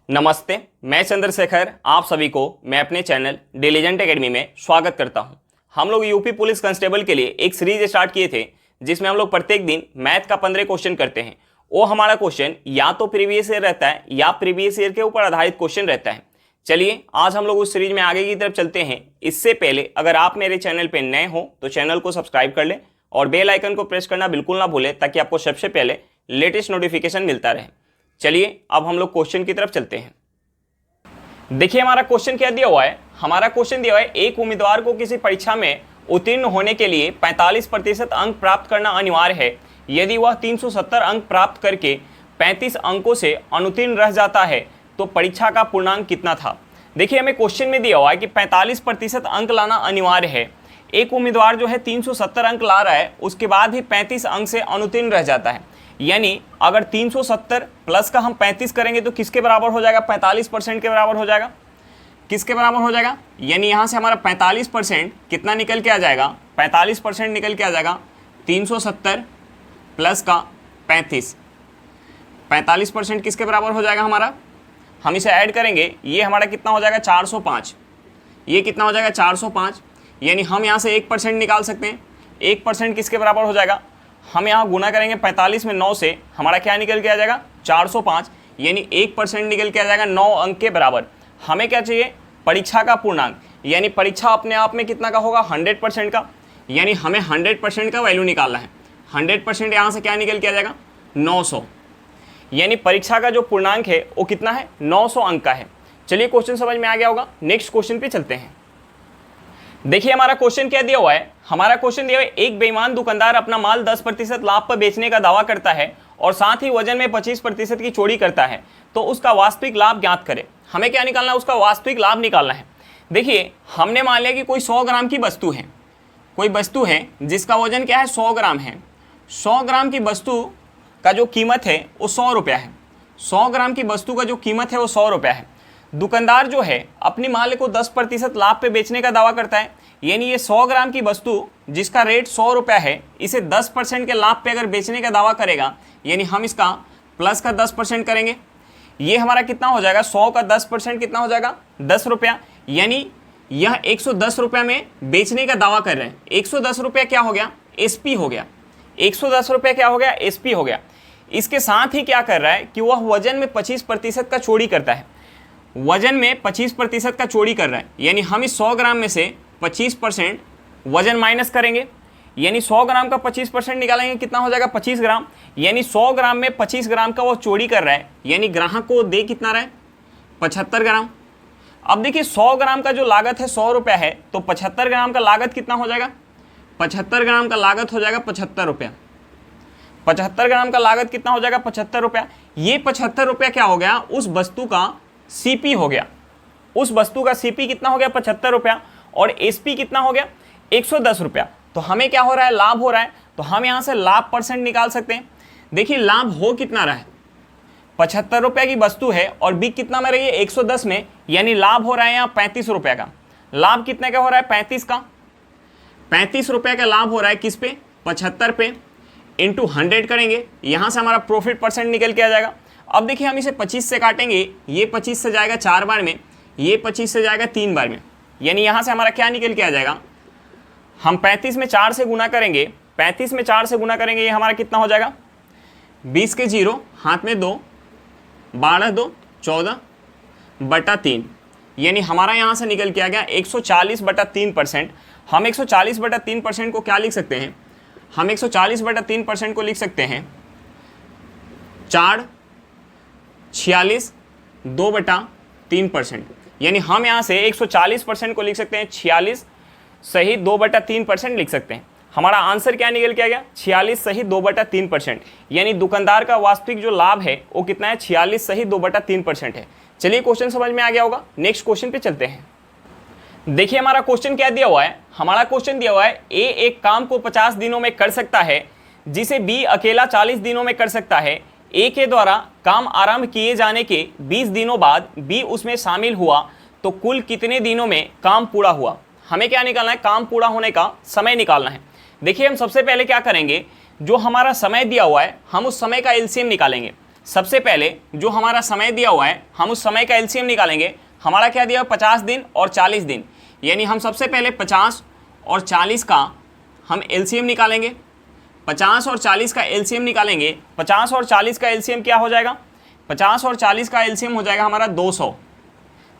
नमस्ते, मैं चंद्रशेखर आप सभी को मैं अपने चैनल डिलीजेंट एकेडमी में स्वागत करता हूं। हम लोग यूपी पुलिस कांस्टेबल के लिए एक सीरीज स्टार्ट किए थे जिसमें हम लोग प्रत्येक दिन मैथ का 15 क्वेश्चन करते हैं। वो हमारा क्वेश्चन या तो प्रीवियस ईयर रहता है या प्रीवियस ईयर के ऊपर आधारित क्वेश्चन रहता है। चलिए आज हम लोग उस सीरीज में आगे की तरफ चलते हैं। इससे पहले अगर आप मेरे चैनल पर नए हो तो चैनल को सब्सक्राइब कर लें और बेल आइकन को प्रेस करना बिल्कुल ना भूलें ताकि आपको सबसे पहले लेटेस्ट नोटिफिकेशन मिलता रहे। चलिए अब हम लोग क्वेश्चन की तरफ चलते हैं। देखिए हमारा क्वेश्चन क्या दिया हुआ है। हमारा क्वेश्चन दिया हुआ है एक उम्मीदवार को किसी परीक्षा में उत्तीर्ण होने के लिए 45% अंक प्राप्त करना अनिवार्य है। यदि वह 370 अंक प्राप्त करके 35 अंकों से अनुत्तीर्ण रह जाता है तो परीक्षा का पूर्णांक कितना था। देखिए हमें क्वेश्चन में दिया हुआ है कि 45% अंक लाना अनिवार्य है। एक उम्मीदवार जो है 370 अंक ला रहा है, उसके बाद भी 35 अंक से अनुत्तीर्ण रह जाता है। यानी अगर 370 प्लस का हम 35 करेंगे तो किसके बराबर हो जाएगा, 45% के बराबर हो जाएगा। किसके बराबर हो जाएगा, यानी यहाँ से हमारा 45% कितना निकल के आ जाएगा, 45% निकल के आ जाएगा 370 प्लस का 35। 45% किसके बराबर हो जाएगा हमारा, हम इसे ऐड करेंगे, ये हमारा कितना हो जाएगा 405। ये कितना हो जाएगा 405, यानी हम यहाँ से 1% निकाल सकते हैं। 1% किसके बराबर हो जाएगा, हम यहाँ गुना करेंगे 45 में 9 से, हमारा क्या निकल के आ जाएगा 405, यानी 1% निकल के आ जाएगा 9 अंक के बराबर। हमें क्या चाहिए, परीक्षा का पूर्णांक, यानी परीक्षा अपने आप में कितना का होगा 100% का, यानी हमें 100% का वैल्यू निकालना है। 100% यहाँ से क्या निकल के आ जाएगा 900, यानी परीक्षा का जो पूर्णांक है वो कितना है 900 अंक का है। चलिए क्वेश्चन समझ में आ गया होगा, नेक्स्ट क्वेश्चन पे चलते हैं। देखिए हमारा क्वेश्चन क्या दिया हुआ है। हमारा क्वेश्चन दिया हुआ है एक बेईमान दुकानदार अपना माल 10% लाभ पर बेचने का दावा करता है और साथ ही वजन में 25% की चोरी करता है, तो उसका वास्तविक लाभ ज्ञात करे। हमें क्या निकालना है, उसका वास्तविक लाभ निकालना है। देखिए हमने मान लिया कि कोई 100 ग्राम की वस्तु है, कोई वस्तु है जिसका वजन क्या है 100 ग्राम है। 100 ग्राम की वस्तु का जो कीमत है वो 100 रुपया है। 100 ग्राम की वस्तु का जो कीमत है वो 100 रुपया है। दुकानदार जो है अपनी माल को 10% लाभ पे बेचने का दावा करता है, यानी ये 100 ग्राम की वस्तु जिसका रेट 100 रुपया है, इसे 10% के लाभ पे अगर बेचने का दावा करेगा, यानी हम इसका प्लस का 10% करेंगे। ये हमारा कितना हो जाएगा, 100 का 10% कितना हो जाएगा 10 रुपया, यानी यह 110 रुपया में बेचने का दावा कर रहे हैं। 110 रुपया क्या हो गया, एसपी हो गया। 110 रुपया क्या हो गया, एसपी हो गया। इसके साथ ही क्या कर रहा है कि वह वजन में 25% का चोरी करता है। वजन में 25% का चोरी कर रहा है, यानी हम इस 100 ग्राम में से 25% वजन माइनस करेंगे, यानी 100 ग्राम का 25% निकालेंगे, कितना हो जाएगा 25 ग्राम। यानी 100 ग्राम में 25 ग्राम का वो चोरी कर रहा है, यानी ग्राहक को दे कितना रहा है 75 ग्राम। अब देखिए 100 ग्राम का जो लागत है 100 रुपया है, तो 75 ग्राम का लागत कितना हो जाएगा, 75 ग्राम का लागत हो जाएगा 75 रुपया। 75 ग्राम का लागत कितना हो जाएगा 75 रुपया। ये 75 रुपया क्या हो गया, उस वस्तु का सीपी हो गया। उस वस्तु का सीपी कितना हो गया 75 रुपया, और एसपी कितना हो गया 110 रुपया। तो हमें क्या हो रहा है, लाभ हो रहा है, तो हम यहाँ से लाभ परसेंट निकाल सकते हैं। देखिए लाभ हो कितना रहा है, 75 रुपये की वस्तु है और बिक कितना में रही है 110 में, यानी लाभ हो रहा है यहाँ 35 रुपये का। लाभ कितने का हो रहा है 35 का, 35 रुपये का लाभ हो रहा है किस पे 75 पे, इंटू 100 करेंगे, यहाँ से हमारा प्रॉफिट परसेंट निकल के आ जाएगा। अब देखिए हम इसे 25 से काटेंगे, ये 25 से जाएगा 4 बार में, ये 25 से जाएगा 3 बार में, यानी यहाँ से हमारा क्या निकल के आ जाएगा, हम 35 में 4 से गुना करेंगे, 35 में 4 से गुना करेंगे, ये हमारा कितना हो जाएगा 20 के 0 हाथ में 2, 12 2 14 बटा 3, यानी हमारा यहाँ से निकल के आ गया 140 बटा 3%। हम 140 बटा 3% को क्या लिख सकते हैं, हम 140 बटा 3% को लिख सकते हैं 4 46 2 बटा 3%, यानी हम यहाँ से 140% को लिख सकते हैं 46 सही 2 बटा 3% लिख सकते हैं। हमारा आंसर क्या निकल के आ गया 46 सही 2 बटा 3%, यानी दुकानदार का वास्तविक जो लाभ है वो कितना है 46 सही 2 बटा 3% है। चलिए क्वेश्चन समझ में आ गया होगा, नेक्स्ट क्वेश्चन पे चलते हैं। देखिए हमारा क्वेश्चन क्या दिया हुआ है। हमारा क्वेश्चन दिया हुआ है ए एक काम को 50 दिनों में कर सकता है जिसे बी अकेला 40 दिनों में कर सकता है। ए के द्वारा काम आरंभ किए जाने के 20 दिनों बाद बी उसमें शामिल हुआ तो कुल कितने दिनों में काम पूरा हुआ। हमें क्या निकालना है, काम पूरा होने का समय निकालना है। देखिए हम सबसे पहले क्या करेंगे, जो हमारा समय दिया हुआ है हम उस समय का एलसीएम निकालेंगे। सबसे पहले जो हमारा समय दिया हुआ है हम उस समय का एलसीएम निकालेंगे। हमारा क्या दिया हुआ 50 दिन और 40 दिन, यानी हम सबसे पहले 50 और 40 का हम एलसीएम निकालेंगे। 50 और 40 का एलसीएम निकालेंगे। 50 और 40 का एलसीएम क्या हो जाएगा? 50 और 40 का एलसीएम हो जाएगा हमारा 200।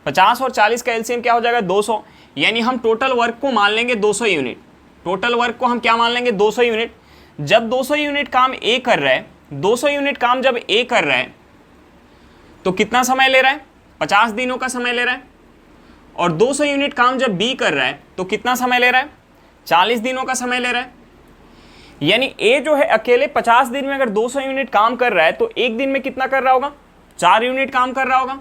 50 और 40 का एलसीएम क्या हो जाएगा? 200, यानी हम टोटल वर्क को मान लेंगे 200 यूनिट। टोटल वर्क को हम क्या मान लेंगे? 200 यूनिट। जब 200 यूनिट काम ए कर रहा है, 200 यूनिट काम जब ए कर रहा है तो कितना समय ले रहा है? 50 दिनों का समय ले रहा है। और 200 यूनिट काम जब बी कर रहा है तो कितना समय ले रहा है? 40 दिनों का समय ले रहा है। यानी ए जो है अकेले 50 दिन में अगर 200 यूनिट काम कर रहा है तो एक दिन में कितना कर रहा होगा? 4 यूनिट काम कर रहा होगा।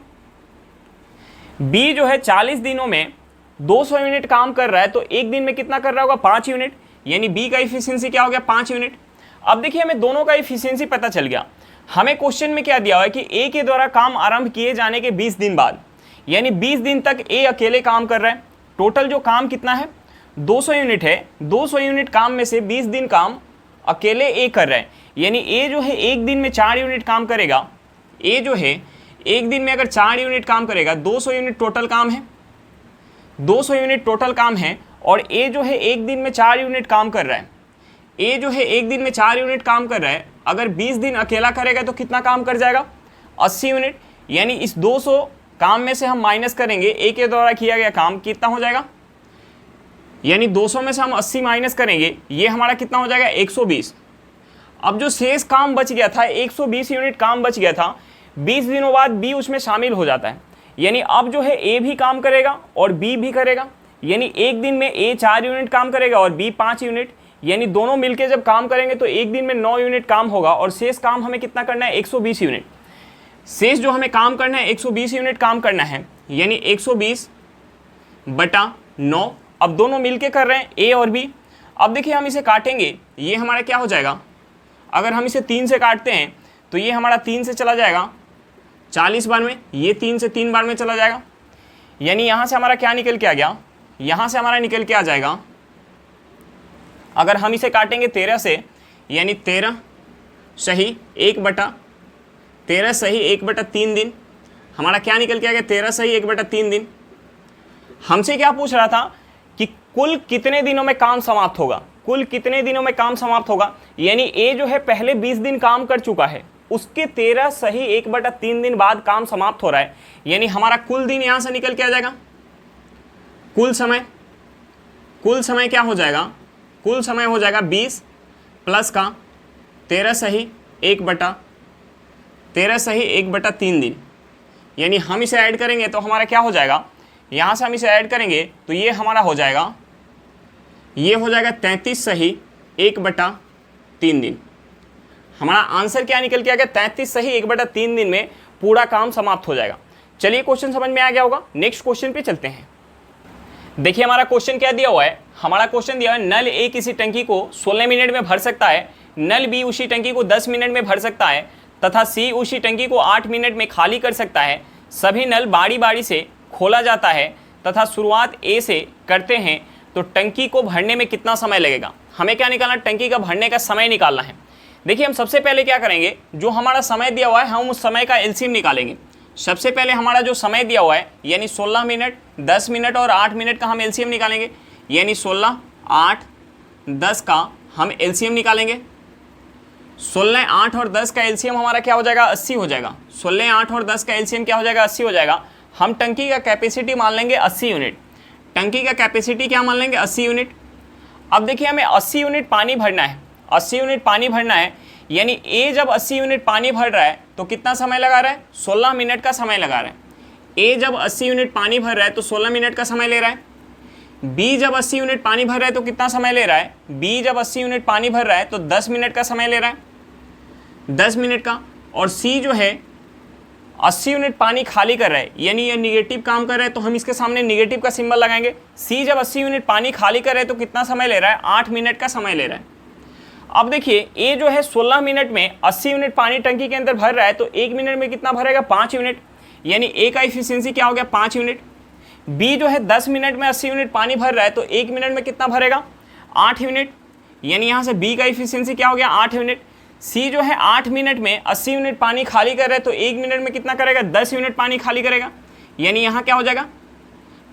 बी जो है 40 दिनों में 200 यूनिट काम कर रहा है तो एक दिन में कितना कर रहा होगा? 5 यूनिट। यानी बी का इफिशियंसी क्या हो गया? 5 यूनिट। अब देखिए हमें दोनों का इफिशियंसी पता चल गया। हमें क्वेश्चन में क्या दिया हुआ है कि ए के द्वारा काम आरंभ किए जाने के 20 दिन बाद, यानी 20 दिन तक ए अकेले काम कर रहा है। टोटल जो काम कितना है? 200 यूनिट है। 200 यूनिट काम में से 20 दिन काम अकेले ए कर रहा है, यानी ए जो है एक दिन में 4 यूनिट काम करेगा। ए जो है एक दिन में अगर 4 यूनिट काम करेगा, 200 यूनिट टोटल काम है, 200 यूनिट टोटल काम है, और ए जो है एक दिन में 4 यूनिट काम कर रहा है। ए जो है एक दिन में 4 यूनिट काम कर रहा है, अगर 20 दिन अकेला करेगा तो कितना काम कर जाएगा? 80 यूनिट। यानी इस 200 काम में से हम माइनस करेंगे ए के द्वारा किया गया काम, कितना हो जाएगा? यानी 200 में से हम 80 माइनस करेंगे, ये हमारा कितना हो जाएगा? 120। अब जो शेष काम बच गया था, 120 यूनिट काम बच गया था, 20 दिनों बाद बी उसमें शामिल हो जाता है। यानी अब जो है ए भी काम करेगा और बी भी करेगा, यानी एक दिन में ए 4 यूनिट काम करेगा और बी 5 यूनिट, यानी दोनों मिलके जब काम करेंगे तो एक दिन में 9 यूनिट काम होगा। और शेष काम हमें कितना करना है? 120 यूनिट। शेष जो हमें काम करना है 120 यूनिट काम करना है, यानी 120/9। अब दोनों मिलके कर रहे हैं ए और बी। अब देखिए हम इसे काटेंगे, ये हमारा क्या हो जाएगा? अगर हम इसे 3 से काटते हैं तो ये हमारा 3 से चला जाएगा 40 बार में, ये 3 से 3 बार में चला जाएगा। यानी यहाँ से हमारा क्या निकल के आ गया? यहाँ से हमारा निकल के आ जाएगा, अगर हम इसे काटेंगे 13 से, यानी 13 सही 1/3 दिन, हमारा क्या निकल के आ गया? 13 सही 1/3 दिन। हमसे क्या पूछ रहा था कि कुल कितने दिनों में काम समाप्त होगा? कुल कितने दिनों में काम समाप्त होगा? यानी ए जो है पहले 20 दिन काम कर चुका है, उसके 13 सही 1/3 दिन बाद काम समाप्त हो रहा है, यानी हमारा कुल दिन यहाँ से निकल के आ जाएगा। कुल समय क्या हो जाएगा? कुल समय हो जाएगा 20 प्लस का 13 सही 1/3 दिन। यानी हम इसे ऐड करेंगे तो हमारा क्या हो जाएगा? यहाँ से हम इसे ऐड करेंगे तो ये हमारा हो जाएगा, ये हो जाएगा 33 सही 1/3 दिन। हमारा आंसर क्या निकल के आ गया? 33 सही 1/3 दिन में पूरा काम समाप्त हो जाएगा। चलिए क्वेश्चन समझ में आ गया होगा, नेक्स्ट क्वेश्चन पे चलते हैं। देखिए हमारा क्वेश्चन क्या दिया हुआ है? हमारा क्वेश्चन दिया है नल ए किसी टंकी को 16 मिनट में भर सकता है, नल बी उसी टंकी को 10 मिनट में भर सकता है तथा सी उसी टंकी को 8 मिनट में खाली कर सकता है। सभी नल बारी बारी से खोला जाता है तथा शुरुआत ए से करते हैं, तो टंकी को भरने में कितना समय लगेगा? हमें क्या निकालना? टंकी का भरने का समय निकालना है। देखिए हम सबसे पहले क्या करेंगे, जो हमारा समय दिया हुआ है हम उस समय का एलसीएम निकालेंगे। सबसे पहले हमारा जो समय दिया हुआ है यानी 16 मिनट, 10 मिनट और 8 मिनट का हम एलसीएम निकालेंगे, यानी 16, 8, 10 का हम एलसीएम निकालेंगे। 16, 8 और 10 का एलसीएम हमारा क्या हो जाएगा? 80 हो जाएगा। 16, 8 और 10 का एलसीएम क्या हो जाएगा? 80 हो जाएगा। हम टंकी का कैपेसिटी मान लेंगे 80 यूनिट। टंकी का कैपेसिटी क्या मान लेंगे? 80 यूनिट। अब देखिए हमें 80 यूनिट पानी भरना है, 80 यूनिट पानी भरना है, यानी ए जब 80 यूनिट पानी भर रहा है तो कितना समय लगा रहा है? 16 मिनट का समय लगा रहा है। ए जब 80 यूनिट पानी भर रहा है तो 16 मिनट का समय ले रहा है। बी जब 80 यूनिट पानी भर रहा है तो कितना समय ले रहा है? बी जब 80 यूनिट पानी भर रहा है तो 10 मिनट का समय ले रहा है, 10 मिनट का। और सी जो है 80 यूनिट पानी खाली कर रहा है, यानी ये निगेटिव काम कर रहा है, तो हम इसके सामने निगेटिव का सिंबल लगाएंगे। सी जब 80 यूनिट पानी खाली कर रहा है तो कितना समय ले रहा है? 8 मिनट का समय ले रहा है। अब देखिए ए जो है 16 मिनट में 80 यूनिट पानी टंकी के अंदर भर रहा है, तो 1 मिनट में कितना भरेगा? 5 यूनिट, यानी ए का इफिशियंसी क्या हो गया? 5 यूनिट। बी जो है 10 मिनट में 80 यूनिट पानी भर रहा है, तो 1 मिनट में कितना भरेगा? 8 यूनिट, यानी यहाँ से बी का इफिशियंसी क्या हो गया? 8 यूनिट। सी जो है 8 मिनट में 80 यूनिट पानी खाली कर रहा है, तो 1 मिनट में कितना करेगा, 10 यूनिट पानी खाली करेगा, यानी यहाँ क्या हो जाएगा,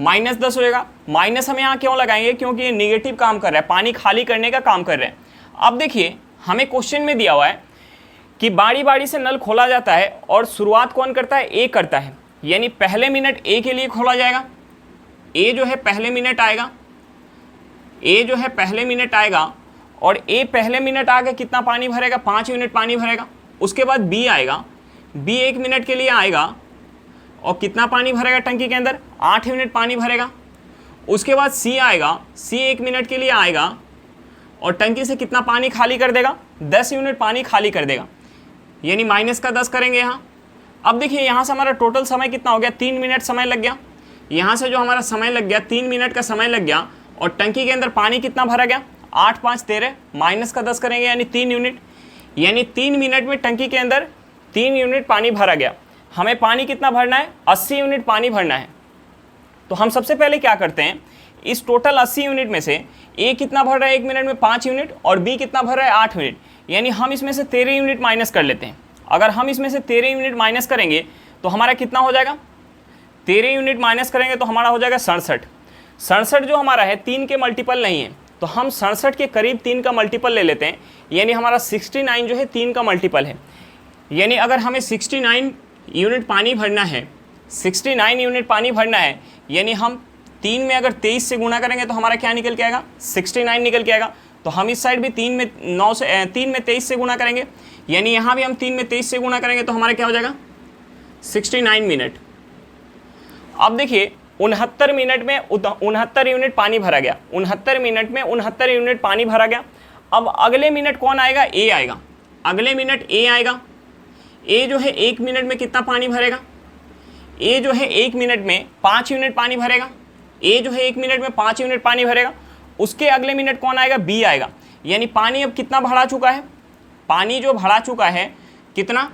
-10 हो जाएगा। माइनस हम यहाँ क्यों लगाएंगे, क्योंकि ये निगेटिव काम कर रहा है, पानी खाली करने का काम कर रहा है। अब देखिए हमें क्वेश्चन में दिया हुआ है कि बारी बारी से नल खोला जाता है और शुरुआत कौन करता है, ए करता है, यानी पहले मिनट ए के लिए खोला जाएगा, ए जो है पहले मिनट आएगा, ए जो है पहले मिनट आएगा, और ए पहले मिनट आके कितना पानी भरेगा, 5 यूनिट पानी भरेगा। उसके बाद बी आएगा, बी 1 मिनट के लिए आएगा और कितना पानी भरेगा टंकी के अंदर, 8 यूनिट पानी भरेगा। उसके बाद सी आएगा, सी 1 मिनट के लिए आएगा और टंकी से कितना पानी खाली कर देगा, 10 यूनिट पानी खाली कर देगा, यानी -10 करेंगे यहाँ। अब देखिए यहाँ से हमारा टोटल समय कितना हो गया, 3 मिनट समय लग गया। यहाँ से जो हमारा समय लग गया 3 मिनट का समय लग गया, और टंकी के अंदर पानी कितना भरा गया, 8 5 13, -10 करेंगे यानी 3 यूनिट, यानी 3 मिनट में टंकी के अंदर 3 यूनिट पानी भरा गया। हमें पानी कितना भरना है, 80 यूनिट पानी भरना है। तो हम सबसे पहले क्या करते हैं, इस टोटल 80 यूनिट में से ए कितना भर रहा है 1 मिनट में, 5 यूनिट, और बी कितना भर रहा है 8 यूनिट, यानी हम इसमें से 13 यूनिट माइनस कर लेते हैं। अगर हम इसमें से 13 यूनिट माइनस करेंगे तो हमारा कितना हो जाएगा, 13 यूनिट माइनस करेंगे तो हमारा हो जाएगा 67। 67 जो हमारा है 3 के मल्टीपल नहीं है, तो हम 67 के करीब 3 का मल्टीपल ले लेते हैं, यानी हमारा 69 जो है 3 का मल्टीपल है। यानी अगर हमें 69 यूनिट पानी भरना है, 69 यूनिट पानी भरना है, यानी हम 3 में अगर 23 से गुणा करेंगे तो हमारा क्या निकल के आएगा, 69 निकल के आएगा। तो हम इस साइड भी 3 में 23 से गुणा करेंगे, यानी यहाँ भी हम 3 में 23 से गुणा करेंगे तो हमारा क्या हो जाएगा, 69 मिनट। अब देखिए 69 मिनट में 69 यूनिट पानी भरा गया, 69 मिनट में 69 यूनिट पानी भरा गया। अब अगले मिनट कौन आएगा, ए आएगा, अगले मिनट ए आएगा। ए जो है 1 मिनट में कितना पानी भरेगा, ए जो है 1 मिनट में 5 यूनिट पानी भरेगा, ए जो है 1 मिनट में 5 यूनिट पानी भरेगा। उसके अगले मिनट कौन आएगा, बी आएगा, यानी पानी अब कितना भरा चुका है, पानी जो भरा चुका है कितना,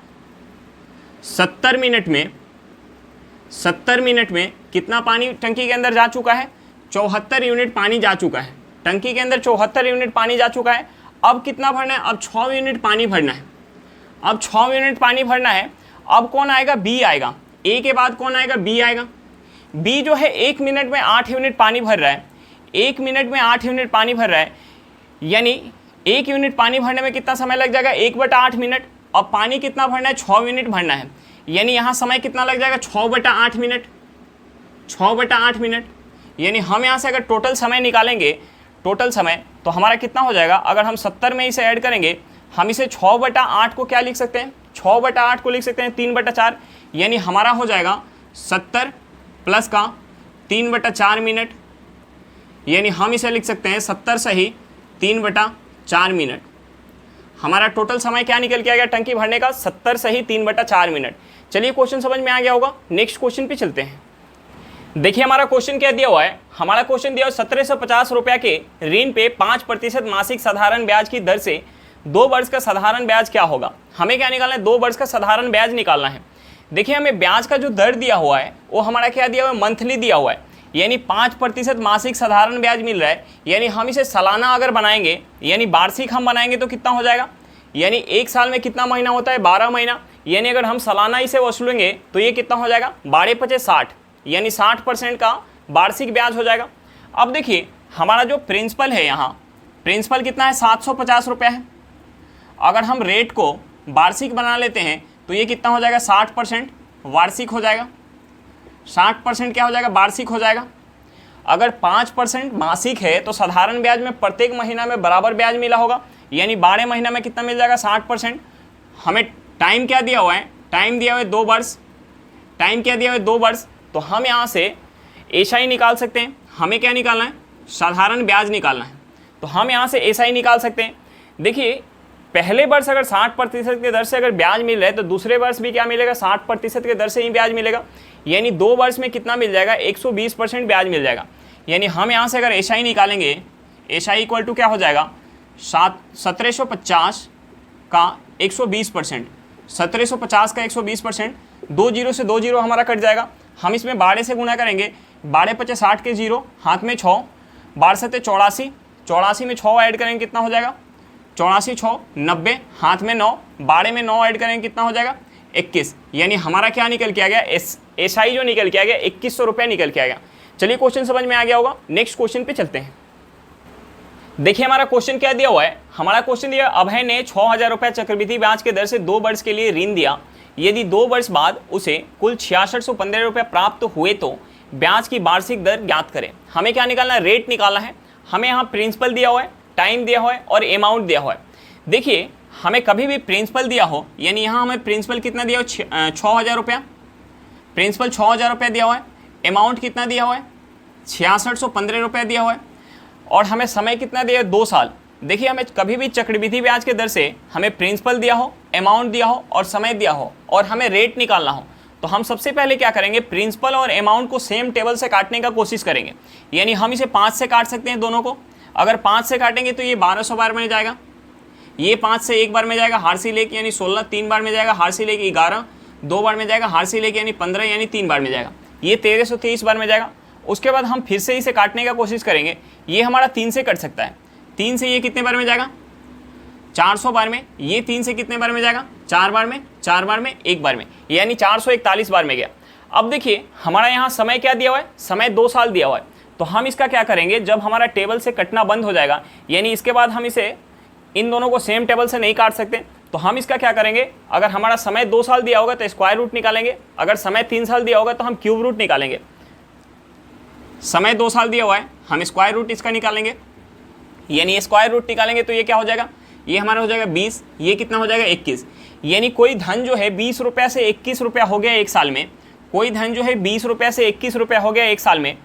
70 मिनट में, 70 मिनट में कितना पानी टंकी के अंदर जा चुका है, 74 यूनिट पानी जा चुका है, टंकी के अंदर 74 यूनिट पानी जा चुका है। अब कितना भरना है, अब 6 यूनिट पानी भरना है, अब 6 यूनिट पानी भरना है। अब कौन आएगा, बी आएगा, ए के बाद कौन आएगा, बी आएगा। बी जो है 1 मिनट में 8 यूनिट पानी भर रहा है, 1 मिनट में 8 यूनिट पानी भर रहा है, यानी 1 यूनिट पानी भरने में कितना समय लग जाएगा, 1/8 मिनट। अब पानी कितना भरना है, 6 यूनिट भरना है, यानी यहाँ समय कितना लग जाएगा, 6/8 मिनट, 6/8 मिनट। यानी हम यहाँ से अगर टोटल समय निकालेंगे, टोटल समय, तो हमारा कितना हो जाएगा, अगर हम 70 में इसे ऐड करेंगे, हम इसे 6/8 को क्या लिख सकते हैं, 6/8 को लिख सकते हैं 3/4, यानी हमारा हो जाएगा 70 प्लस का 3/4 मिनट, यानी हम इसे लिख सकते हैं 70 सही 3/4 मिनट। हमारा टोटल समय क्या निकल के आ गया टंकी भरने का, 70 सही 3/4 मिनट। चलिए क्वेश्चन समझ में आ गया होगा, नेक्स्ट क्वेश्चन पे चलते हैं। देखिए हमारा क्वेश्चन क्या दिया हुआ है, हमारा क्वेश्चन दिया हुआ 1750 रुपया के ऋण पे 5% मासिक साधारण ब्याज की दर से 2 वर्ष का साधारण ब्याज क्या होगा। हमें क्या निकालना है, 2 वर्ष का साधारण ब्याज निकालना है। देखिए हमें ब्याज का जो दर दिया हुआ है वो हमारा क्या दिया हुआ है, मंथली दिया हुआ है, यानी 5% मासिक साधारण ब्याज मिल रहा है। यानी हम इसे सालाना अगर बनाएंगे, यानी वार्षिक हम बनाएंगे तो कितना हो जाएगा, यानी 1 साल में कितना महीना होता है, 12 महीना, यानी अगर हम सालाना इसे वसूलेंगे तो ये कितना हो जाएगा, 12×5 = 60, यानी 60% का वार्षिक ब्याज हो जाएगा। अब देखिए हमारा जो प्रिंसिपल है, यहाँ प्रिंसिपल कितना है, 750 रुपया है। अगर हम रेट को वार्षिक बना लेते हैं तो ये कितना हो जाएगा, 60% वार्षिक हो जाएगा, 60% क्या हो जाएगा, वार्षिक हो जाएगा। अगर 5% मासिक है तो साधारण ब्याज में प्रत्येक महीना में बराबर ब्याज मिला होगा, यानी 12 महीना में कितना मिल जाएगा, 60%। हमें टाइम क्या दिया हुआ है, टाइम दिया हुआ है 2 वर्ष, टाइम क्या दिया हुआ है, 2 वर्ष। तो हम यहाँ से एसआई निकाल सकते हैं। हमें क्या निकालना है, साधारण ब्याज निकालना है, तो हम यहाँ से एसआई निकाल सकते हैं। देखिए पहले वर्ष अगर 60% के दर से अगर ब्याज मिल रहा है तो दूसरे वर्ष भी क्या मिलेगा, 60% के दर से ही ब्याज मिलेगा, यानी 2 वर्ष में कितना मिल जाएगा, 120% ब्याज मिल जाएगा। यानी हम यहाँ से अगर एसआई निकालेंगे, एसआई इक्वल टू क्या हो जाएगा, 1750 का 120%, 1750 का 120%, 2 जीरो से 2 जीरो हमारा कट जाएगा। हम इसमें 12 से गुणा करेंगे, 12×5 = 60 के 0, हाथ में 6, 12×7 = 84, 84 में 6 ऐड करेंगे कितना हो जाएगा, 84 6 90, हाथ में 9, बाड़े में 9 ऐड करेंगे कितना हो जाएगा 21, यानी हमारा क्या निकल के आ गया एसआई जो निकल के आ गया 2100 रुपया निकल के आ गया। चलिए क्वेश्चन समझ में आ गया होगा, नेक्स्ट क्वेश्चन पे चलते हैं। देखिए हमारा क्वेश्चन क्या दिया हुआ है, हमारा क्वेश्चन दिया अभय ने 6000 रुपया चक्रवृद्धि ब्याज के दर से 2 वर्ष के लिए ऋण दिया, यदि 2 वर्ष बाद उसे कुल 6615 रुपये प्राप्त हुए तो ब्याज की वार्षिक दर ज्ञात करें। हमें क्या निकालना है, रेट निकालना है। हमें यहाँ प्रिंसिपल दिया हुआ है, टाइम दिया हुआ है और अमाउंट दिया हुआ है। देखिए हमें कभी भी प्रिंसिपल दिया हो, यानी यहाँ हमें प्रिंसिपल कितना दिया हो 6000 रुपया, प्रिंसिपल 6000 रुपया दिया हुआ है, अमाउंट कितना दिया हुआ है 6615 रुपया दिया हुआ है, और हमें समय कितना दिया है 2 साल। देखिए हमें कभी भी चक्रवृद्धि ब्याज के दर से हमें प्रिंसिपल दिया हो, अमाउंट दिया हो और समय दिया हो और हमें रेट निकालना हो, तो हम सबसे पहले क्या करेंगे, प्रिंसिपल और अमाउंट को सेम टेबल से काटने का कोशिश करेंगे। यानी हम इसे 5 से काट सकते हैं दोनों को। अगर 5 से काटेंगे तो ये 1200 बार में जाएगा, ये 5 से 1 बार में जाएगा हारसी लेके यानी 16, 3 बार में जाएगा हारसी लेके 11, 2 बार में जाएगा हारसी लेके यानी 15 यानी 3 बार में जाएगा, ये 1323 बार में जाएगा। उसके बाद हम फिर से इसे काटने का कोशिश करेंगे, ये हमारा 3 से कट सकता है, 3 से ये कितने बार में जाएगा 400 बार में, ये 3 से कितने बार में जाएगा 4 बार में, 4 बार में, 1 बार में, यानी 441 बार में गया। अब देखिए हमारा यहाँ समय क्या दिया हुआ है, समय 2 साल दिया हुआ है, तो हम इसका क्या करेंगे, जब हमारा टेबल से कटना बंद हो जाएगा, यानी इसके बाद हम इसे इन दोनों को सेम टेबल से नहीं काट सकते, तो हम इसका क्या करेंगे, अगर हमारा समय 2 साल दिया होगा तो स्क्वायर रूट निकालेंगे, अगर समय 3 साल दिया होगा तो हम क्यूब रूट निकालेंगे। समय 2 साल दिया हुआ है, हम स्क्वायर रूट इसका निकालेंगे, यानी स्क्वायर रूट निकालेंगे तो ये क्या हो जाएगा, ये हमारा हो जाएगा 20, ये कितना हो जाएगा 21। यानी कोई धन जो है 20 रुपया से 21 रुपया हो गया एक साल में, कोई धन जो है 20 रुपया से 21 रुपया हो गया एक साल में,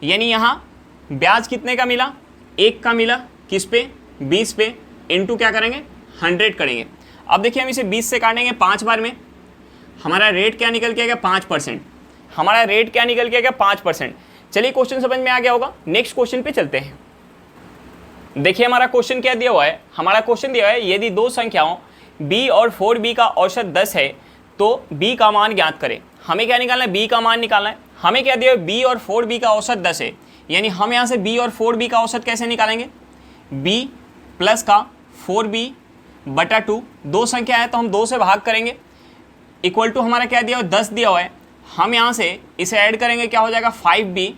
यानी यहाँ ब्याज कितने का मिला, 1 का मिला, किस पे 20 पे, इनटू क्या करेंगे 100 करेंगे। अब देखिए हम इसे 20 से काटेंगे 5 बार में, हमारा रेट क्या निकल के आएगा 5%, हमारा रेट क्या निकल के आएगा 5%। चलिए क्वेश्चन समझ में आ गया होगा, नेक्स्ट क्वेश्चन पे चलते हैं। देखिए हमारा क्वेश्चन क्या दिया हुआ है, हमारा क्वेश्चन दिया है यदि 2 संख्याओं b और 4b का औसत 10 है तो b का मान ज्ञात करें। हमें क्या निकालना है, b का मान निकालना है। हमें क्या दिया है, b और 4b का औसत 10 है, यानी हम यहाँ से b और 4b का औसत कैसे निकालेंगे, b प्लस का 4b बटा 2, 2 संख्या है तो हम 2 से भाग करेंगे, इक्वल टू हमारा क्या दिया हुआ 10 दिया हुआ है, हम यहाँ से इसे ऐड करेंगे क्या हो जाएगा 5b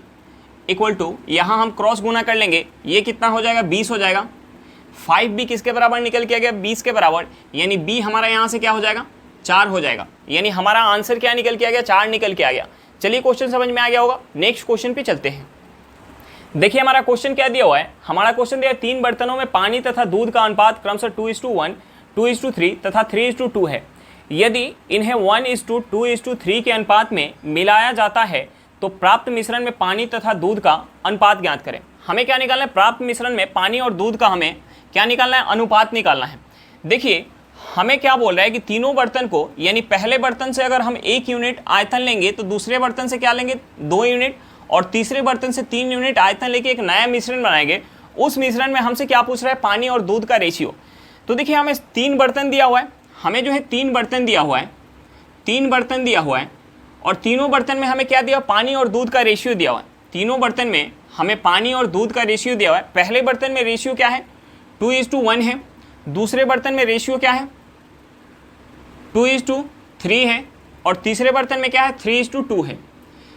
इक्वल टू, यहाँ हम क्रॉस गुना कर लेंगे, ये कितना हो जाएगा 20 हो जाएगा, 5b किसके बराबर निकल के आ गया 20 के बराबर, यानी b हमारा यहाँ से क्या हो जाएगा 4 हो जाएगा, यानी हमारा आंसर क्या निकल के आ गया 4 निकल के आ गया। चलिए क्वेश्चन समझ में आ गया होगा, नेक्स्ट क्वेश्चन पे चलते हैं। देखिए हमारा क्वेश्चन क्या दिया हुआ है, हमारा क्वेश्चन दिया है 3 बर्तनों में पानी तथा दूध का अनुपात क्रमशः 2:1, 2:3 तथा 3:2 है। यदि इन्हें 1:2:3 के अनुपात में मिलाया जाता है तो प्राप्त मिश्रण में पानी तथा दूध का अनुपात ज्ञात करें। हमें क्या निकालना है, प्राप्त मिश्रण में पानी और दूध का हमें क्या निकालना है, अनुपात निकालना है। देखिए हमें क्या बोल रहा है कि तीनों बर्तन को, यानी पहले बर्तन से अगर हम 1 यूनिट आयतन लेंगे तो दूसरे बर्तन से क्या लेंगे 2 यूनिट, और तीसरे बर्तन से 3 यूनिट आयतन लेके एक नया मिश्रण बनाएंगे। उस मिश्रण में हमसे क्या पूछ रहा है, पानी और दूध का रेशियो। तो देखिए हमें 3 बर्तन दिया हुआ है, हमें जो है 3 बर्तन दिया हुआ है, 3 बर्तन दिया हुआ है, और तीनों बर्तन में हमें क्या दिया, पानी और दूध का रेशियो दिया हुआ है। तीनों बर्तन में हमें पानी और दूध का रेशियो दिया हुआ है। पहले बर्तन में रेशियो क्या है 2:1 है, दूसरे बर्तन में रेशियो क्या है 2:3 है, और तीसरे बर्तन में क्या है 3:2 है।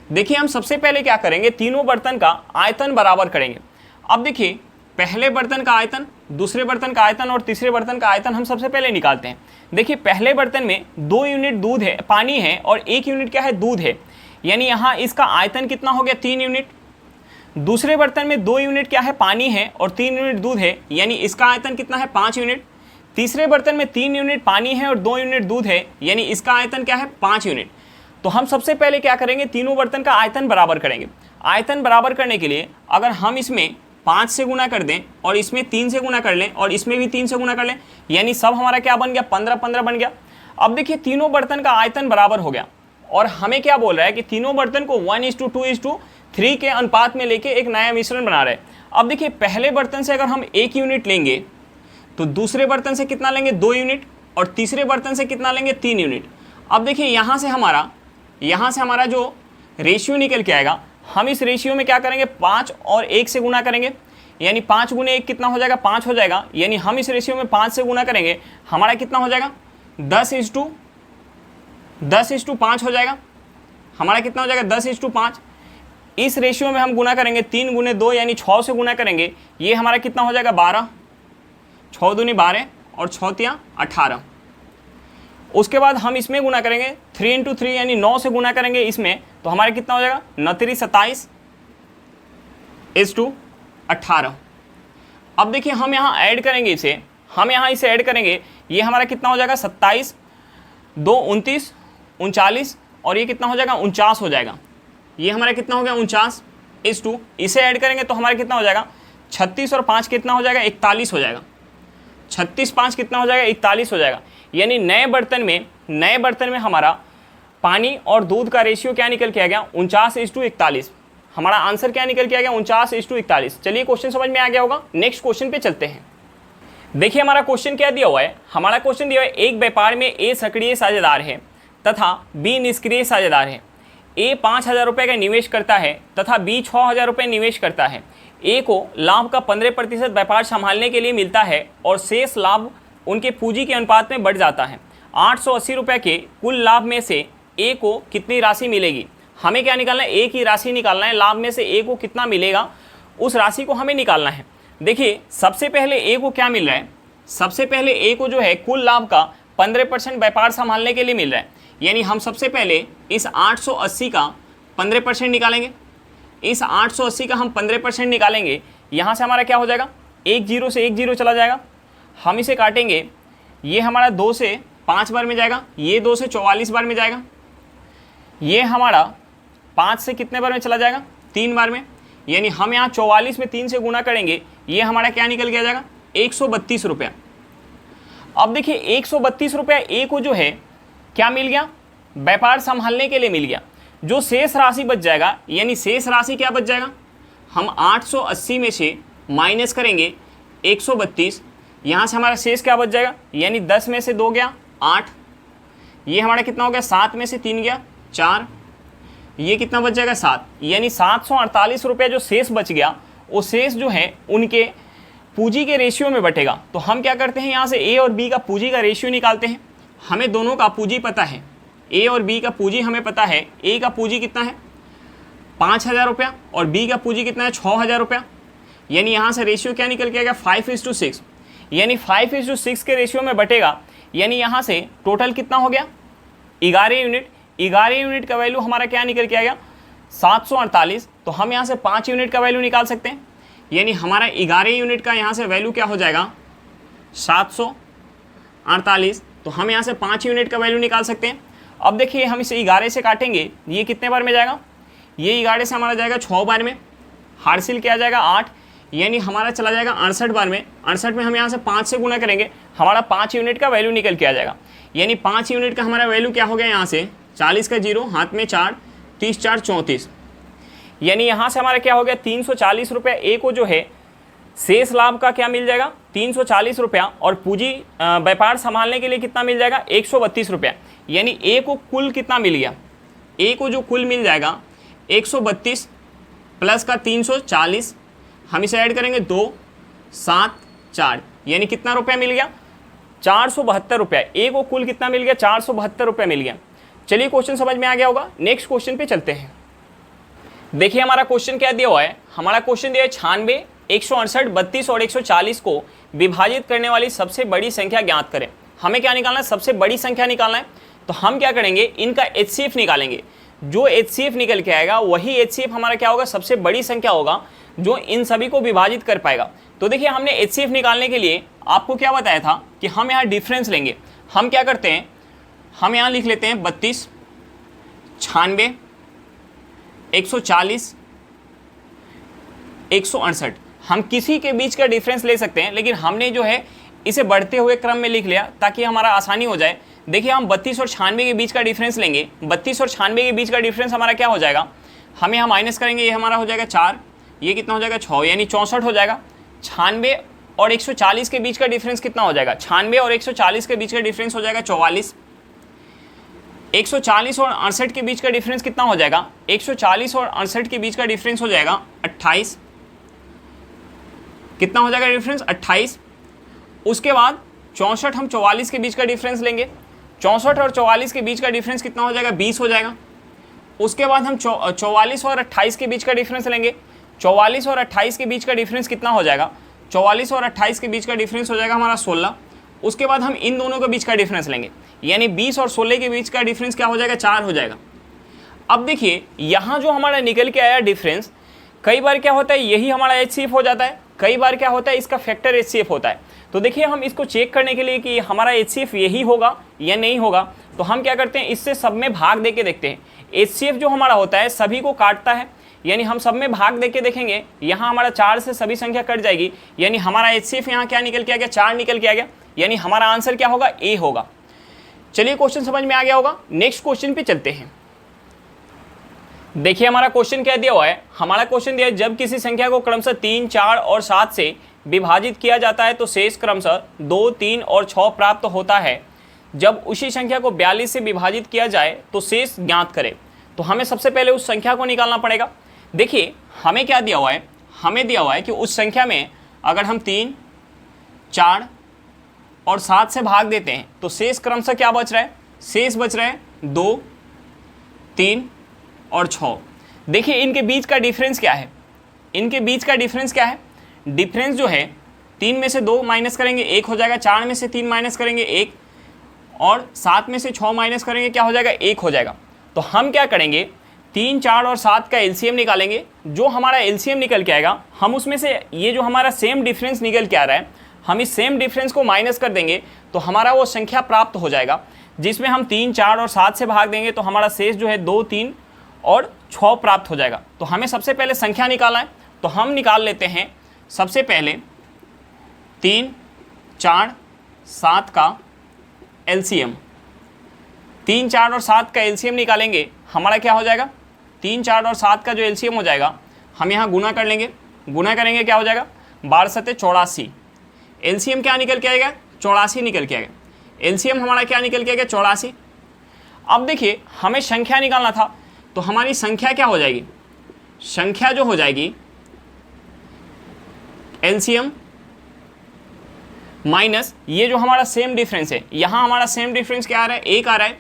देखिए हम सबसे पहले क्या करेंगे, तीनों बर्तन का आयतन बराबर करेंगे। अब देखिए पहले बर्तन का आयतन, दूसरे बर्तन का आयतन और तीसरे बर्तन का आयतन हम सबसे पहले निकालते हैं। देखिए पहले बर्तन में 2 यूनिट दूध है, पानी है, और 1 यूनिट क्या है दूध है, यानी यहाँ इसका आयतन कितना हो गया 3 यूनिट। दूसरे बर्तन में 2 यूनिट क्या है पानी है और 3 यूनिट दूध है, यानी इसका आयतन कितना है 5 यूनिट। तीसरे बर्तन में 3 यूनिट पानी है और 2 यूनिट दूध है, यानी इसका आयतन क्या है 5 यूनिट। तो हम सबसे पहले क्या करेंगे, तीनों बर्तन का आयतन बराबर करेंगे। आयतन बराबर करने के लिए अगर हम इसमें 5 से गुना कर दें और इसमें 3 से गुना कर लें और इसमें भी 3 से गुना कर लें, यानी सब हमारा क्या बन गया 15-15 बन गया। अब देखिए तीनों बर्तन का आयतन बराबर हो गया, और हमें क्या बोल रहा है कि तीनों बर्तन को 1:2:3 के अनुपात में लेके एक नया मिश्रण बना रहे हैं। अब देखिए पहले बर्तन से अगर हम 1 यूनिट लेंगे तो दूसरे बर्तन से कितना लेंगे 2 यूनिट, और तीसरे बर्तन से कितना लेंगे 3 यूनिट। अब देखिए यहाँ से हमारा जो रेशियो निकल के आएगा, हम इस रेशियो में क्या करेंगे 5 और 1 से गुना करेंगे, यानी 5 गुने 1 कितना हो जाएगा, 5 हो जाएगा। यानी हम इस रेशियो में 5 से गुना करेंगे, हमारा कितना हो जाएगा, 10:5 हो जाएगा। हमारा कितना हो जाएगा, 10:5। इस रेशियो में हम गुना करेंगे 3 गुने 2 यानी 6 से गुना करेंगे, ये हमारा कितना हो जाएगा, 12। 6 दूनी 12 और 6 तियाँ 18। उसके बाद हम इसमें गुना करेंगे 3 × 3 यानी 9 से गुना करेंगे इसमें, तो हमारा कितना हो जाएगा, 9×3 27:18। अब देखिए हम यहाँ ऐड करेंगे इसे, हम यहाँ इसे ऐड करेंगे, ये हमारा कितना हो जाएगा, 27, 2 29, 39 और ये कितना हो जाएगा, 49 हो जाएगा। ये हमारा कितना हो गया, 49:2। इसे ऐड करेंगे तो हमारा कितना हो जाएगा, 36 और 5 कितना हो जाएगा, 41 हो जाएगा। 36 5 कितना हो जाएगा, 41 हो जाएगा। यानी नए बर्तन में हमारा पानी और दूध का रेशियो क्या निकल के आ गया, 49:41। हमारा आंसर क्या निकल के आ गया, 49:41। चलिए क्वेश्चन समझ में आ गया होगा। नेक्स्ट क्वेश्चन पे चलते हैं। देखिए हमारा क्वेश्चन क्या दिया हुआ है, हमारा क्वेश्चन दिया हुआ है एक व्यापार में ए सक्रिय साझेदार है तथा बी निष्क्रिय साझेदार है। ए 5,000 रुपये का निवेश करता है तथा बी 6,000 रुपये निवेश करता है। ए को लाभ का 15% व्यापार संभालने के लिए मिलता है और शेष लाभ उनके पूंजी के अनुपात में बढ़ जाता है। 880 रुपये के कुल लाभ में से ए को कितनी राशि मिलेगी। हमें क्या निकालना है, ए की राशि निकालना है। लाभ में से ए को कितना मिलेगा उस राशि को हमें निकालना है। देखिए सबसे पहले ए को क्या मिल रहा है, सबसे पहले ए को जो है कुल लाभ का 15% व्यापार संभालने के लिए मिल रहा है। यानी हम सबसे पहले इस 880 का 15% निकालेंगे। इस 880 का हम 15% निकालेंगे, यहाँ से हमारा क्या हो जाएगा, 1 0 से 1 0 चला जाएगा। हम इसे काटेंगे, ये हमारा 2 से 5 बार में जाएगा, ये 2 से 44 बार में जाएगा, ये हमारा 5 से कितने बार में चला जाएगा, 3 बार में। यानी हम यहाँ 44 में 3 से गुना करेंगे, ये हमारा क्या निकल के आ जाएगा, 132 रुपया। अब देखिए 132 रुपया ए को जो है क्या मिल गया, व्यापार संभालने के लिए मिल गया। जो शेष राशि बच जाएगा, यानी शेष राशि क्या बच जाएगा, हम 880 में से माइनस करेंगे 132, यहाँ से हमारा शेष क्या बच जाएगा, यानी 10 में से 2 गया 8, ये हमारा कितना हो गया, 7 में से 3 गया 4, ये कितना बच जाएगा 7। यानी 748 रुपये जो शेष बच गया, वो शेष जो है उनके पूंजी के रेशियो में बटेगा। तो हम क्या करते हैं, यहाँ से ए और बी का पूंजी का रेशियो निकालते हैं। हमें दोनों का पूंजी पता है, ए और बी का पूंजी हमें पता है। ए का पूंजी कितना है, 5,000 रुपया और बी का पूंजी कितना है, 6,000 रुपया। यानी यहाँ से रेशियो क्या निकल के आएगा, 5:6। यानी 5:6 के रेशियो में बटेगा। यानी यहाँ से टोटल कितना हो गया, 11 यूनिट। 11 यूनिट का वैल्यू हमारा क्या निकल के आ गया, 748। तो हम यहाँ से 5 यूनिट का वैल्यू निकाल सकते हैं। यानी हमारा 11 यूनिट का यहाँ से वैल्यू क्या हो जाएगा, 748। तो हम यहाँ से 5 यूनिट का वैल्यू निकाल सकते हैं। अब देखिए हम इसे 11 से काटेंगे, ये कितने बार में जाएगा, ये 11 से हमारा जाएगा 6 बार में, हार्सिल क्या जाएगा 8, यानी हमारा चला जाएगा 68 बार में। 68 में हम यहाँ से 5 से गुना करेंगे, हमारा 5 यूनिट का वैल्यू निकल के आ जाएगा। यानी 5 यूनिट का हमारा वैल्यू क्या हो गया, यहाँ से 40 का 0 हाथ में 4, 30 4 34। यानी यहाँ से हमारा क्या हो गया, 340 रुपया ए को जो है शेष लाभ का क्या मिल जाएगा, 340 रुपया, और पूंजी व्यापार संभालने के लिए कितना मिल जाएगा, 132 रुपया। यानी ए को कुल कितना मिल गया, ए को जो कुल मिल जाएगा 132 प्लस का 340, हम इसे ऐड करेंगे 2 7 4, यानी कितना रुपया मिल गया, 472 रुपया। ए को कुल कितना मिल गया, 472 रुपया मिल गया। चलिए क्वेश्चन समझ में आ गया होगा। नेक्स्ट क्वेश्चन पे चलते हैं। देखिए हमारा क्वेश्चन क्या दिया हुआ है, हमारा क्वेश्चन दिया है 96, 168, 32 और 140 को विभाजित करने वाली सबसे बड़ी संख्या ज्ञात करें। हमें क्या निकालना है, सबसे बड़ी संख्या निकालना है। तो हम क्या करेंगे, इनका HCF निकालेंगे। जो HCF निकल के आएगा वही HCF हमारा क्या होगा, सबसे बड़ी संख्या होगा जो इन सभी को विभाजित कर पाएगा। तो देखिए हमने HCF निकालने के लिए आपको क्या बताया था कि हम यहाँ डिफरेंस लेंगे। हम क्या करते हैं, हम यहाँ लिख लेते हैं 32, 96, 140, 168। हम किसी के बीच का डिफरेंस ले सकते हैं, लेकिन हमने जो है इसे बढ़ते हुए क्रम में लिख लिया ताकि हमारा आसानी हो जाए। देखिए हम 32 और 96 के बीच का डिफरेंस लेंगे। 32 और 96 के बीच का डिफरेंस हमारा क्या हो जाएगा, हम यहाँ माइनस करेंगे, ये हमारा हो जाएगा 4, ये कितना हो जाएगा 6, यानी 64 हो जाएगा। 96 और 140 के बीच का डिफरेंस कितना हो जाएगा, 96 और 140 के बीच का डिफरेंस हो जाएगा 44। 140 और 68 के बीच का डिफरेंस कितना हो जाएगा, 140 और 68 के बीच का डिफरेंस हो जाएगा 28। कितना हो जाएगा डिफरेंस 28। उसके बाद 64 हम 44 के बीच का डिफरेंस लेंगे, 64 और 44 के बीच का डिफरेंस कितना हो जाएगा 20 हो जाएगा। उसके बाद हम 44 और 28 के बीच का डिफरेंस लेंगे, 44 और 28 के बीच का डिफरेंस कितना हो जाएगा, 44 और 28 के बीच का डिफरेंस हो जाएगा हमारा 16। उसके बाद हम इन दोनों के बीच का डिफरेंस लेंगे, यानी 20 और 16 के बीच का डिफरेंस क्या हो जाएगा 4 हो जाएगा। अब देखिए यहाँ जो हमारा निकल के आया डिफरेंस, कई बार क्या होता है यही हमारा HCF हो जाता है, कई बार क्या होता है इसका फैक्टर HCF होता है। तो देखिए हम इसको चेक करने के लिए कि हमारा HCF यही होगा या नहीं होगा, तो हम क्या करते हैं इससे सब में भाग दे के देखते हैं। HCF जो हमारा होता है सभी को काटता है, यानी हम सब में भाग दे के देखेंगे, यहाँ हमारा 4 से सभी संख्या कट जाएगी, यानी हमारा HCF यहाँ क्या निकल के आ गया 4 निकल के आ गया, यानी हमारा आंसर क्या होगा A होगा। चलिए क्वेश्चन समझ में आ गया होगा, नेक्स्ट क्वेश्चन पे चलते हैं। देखिए हमारा क्वेश्चन क्या दिया हुआ है, हमारा क्वेश्चन दिया है जब किसी संख्या को क्रमशः 3, 4 और 7 से विभाजित किया जाता है तो शेष क्रमशः 2, 3 और 6 प्राप्त होता है। जब उसी संख्या को 42 से विभाजित किया जाए तो शेष ज्ञात करें। तो हमें सबसे पहले उस संख्या को निकालना पड़ेगा। देखिए हमें क्या दिया हुआ है, हमें दिया हुआ है कि उस संख्या में अगर हम 3, 4 और 7 से भाग देते हैं तो शेष क्रमशः क्या बच रहा है, शेष बच रहा है 2, 3 और 6। देखिए इनके बीच का डिफरेंस क्या है, इनके बीच का डिफरेंस क्या है, डिफरेंस जो है 3 में से 2 माइनस करेंगे 1 हो जाएगा, 4 में से 3 माइनस करेंगे 1 और 7 में से 6 माइनस करेंगे क्या हो जाएगा 1 हो जाएगा। तो हम क्या करेंगे 3, 4 और 7 का एलसीएम निकालेंगे। जो हमारा एलसीएम निकल के आएगा हम उसमें से ये जो हमारा सेम डिफरेंस निकल के आ रहा है हम इस सेम डिफरेंस को माइनस कर देंगे तो हमारा वो संख्या प्राप्त हो जाएगा, जिसमें हम 3, 4 और 7 से भाग देंगे तो हमारा शेष जो है 2, 3 और 6 प्राप्त हो जाएगा। तो हमें सबसे पहले संख्या निकालना है, तो हम निकाल लेते हैं सबसे पहले 3, 4, 7 का एलसीएम। 3, 4 और 7 का एलसीएम निकालेंगे, हमारा क्या हो जाएगा 3, 4 और 7 का जो एलसीएम हो जाएगा हम यहाँ गुना कर लेंगे, गुना करेंगे क्या हो जाएगा 12 सत्ते 84। एलसीएम क्या निकल के आएगा 84 निकल के आएगा, एलसीएम हमारा क्या निकल के आएगा 84। अब देखिए हमें संख्या निकालना था, तो हमारी संख्या क्या हो जाएगी, संख्या जो हो जाएगी एलसीएम माइनस ये जो हमारा सेम डिफरेंस है, यहाँ हमारा सेम डिफरेंस क्या आ रहा है 1 आ रहा है,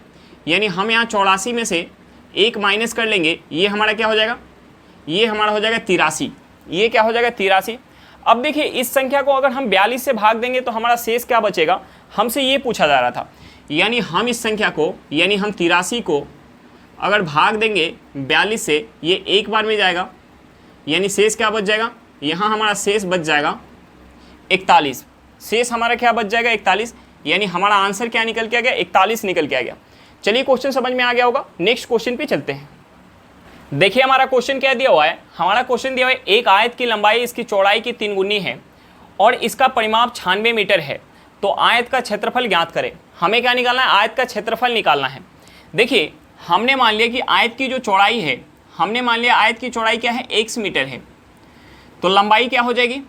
यानी हम यहाँ 84 में से 1 माइनस कर लेंगे, ये हमारा क्या हो जाएगा, ये हमारा हो जाएगा 83, ये क्या हो जाएगा 83। अब देखिए इस संख्या को अगर हम 42 से भाग देंगे तो हमारा शेष क्या बचेगा, हमसे ये पूछा जा रहा था, यानी हम इस संख्या को यानी हम 83 को अगर भाग देंगे 42 से, ये एक बार में जाएगा, यानी शेष क्या बच जाएगा, यहाँ हमारा शेष बच जाएगा 41, शेष हमारा क्या बच जाएगा 41, यानी हमारा आंसर क्या निकल के आ गया 41 निकल के आ गया। चलिए क्वेश्चन समझ में आ गया होगा, नेक्स्ट क्वेश्चन पे चलते हैं। देखिए हमारा क्वेश्चन क्या दिया हुआ है, हमारा क्वेश्चन दिया हुआ है एक आयत की लंबाई इसकी चौड़ाई की 3 गुनी है और इसका परिमाप 96 मीटर है, तो आयत का क्षेत्रफल ज्ञात करें। हमें क्या निकालना है, आयत का क्षेत्रफल निकालना है। देखिए हमने मान लिया कि आयत की जो चौड़ाई है, हमने मान लिया आयत की चौड़ाई क्या है x मीटर है, तो लंबाई क्या हो जाएगी,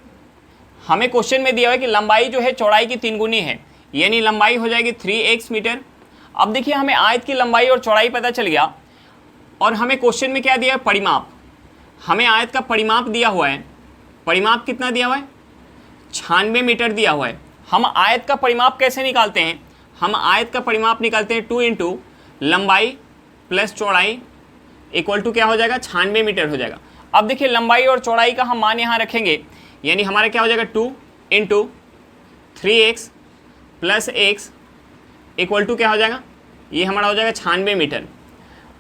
हमें क्वेश्चन में दिया हुआ है कि लंबाई जो है चौड़ाई की 3 गुनी है, यानी लंबाई हो जाएगी 3x मीटर। अब देखिए हमें आयत की लंबाई और चौड़ाई पता चल गया, और हमें क्वेश्चन में क्या दिया है परिमाप, हमें आयत का परिमाप दिया हुआ है, परिमाप कितना दिया हुआ है 96 मीटर दिया हुआ है। हम आयत का परिमाप कैसे निकालते हैं, हम आयत का परिमाप निकालते हैं 2 इंटू लंबाई प्लस चौड़ाई इक्वल टू क्या हो जाएगा 96 मीटर हो जाएगा। अब देखिए लंबाई और चौड़ाई का हम मान यहाँ रखेंगे, यानी हमारा क्या हो जाएगा 2 into 3x plus x equal to क्या हो जाएगा, ये हमारा हो जाएगा 96 मीटर।